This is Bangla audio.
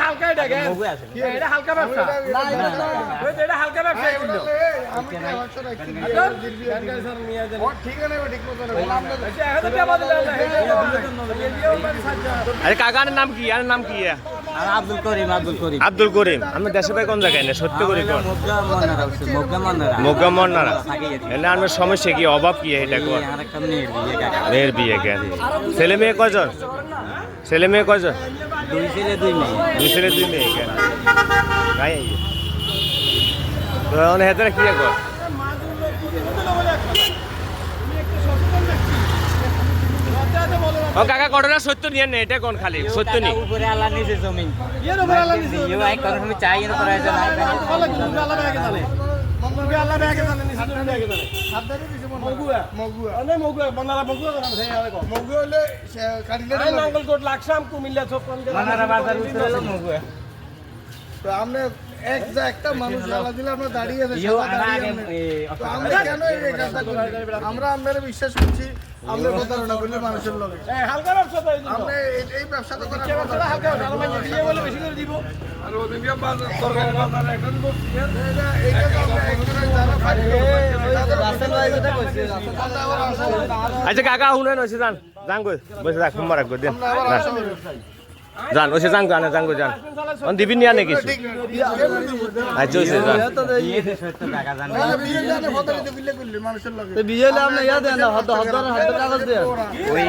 হালকা আরে কাকার নাম কি? আর নাম কি? আব্দুল করিম। আব্দুল করিম। আমি দেশে ভাই কোন জায়গায় না সত্য করি কোন মোগ্গা মন্নারা এনে আমার সমস্যা কি অভাব কি এটা কর মেয়ের বিয়ে কেন ছেলে মেয়ে কজন দুই ছেলে দুই মেয়ে কেন তাই তো এখন হেতারা কি কর ও কাকা ঘটনা সত্য নিয়ে নে এটা কোন খালি সত্য নি উপরে আল্লাহ নিচে জমি চাই একটা মানুষ জ্বালা দিলে আমরা দাঁড়িয়ে আমরা আপনারা বিশ্বাস করছি আমরা প্রতারণা করলে মানুষের লগে হালকা ব্যবসা আমরা এই ব্যবসা তো বেশি করে দিব আচ্ছা কাকা শুনেন হয়েছে যান যান গো বসে থাক সোমবার রাখবো দিন যান ওসে যান গানে যান গো যান দিবি নিয়ে আনে কিছু আচ্ছা ওসে যান বিয়ে আমরা ইয়া দেন না হদ কাগজ দেন ওই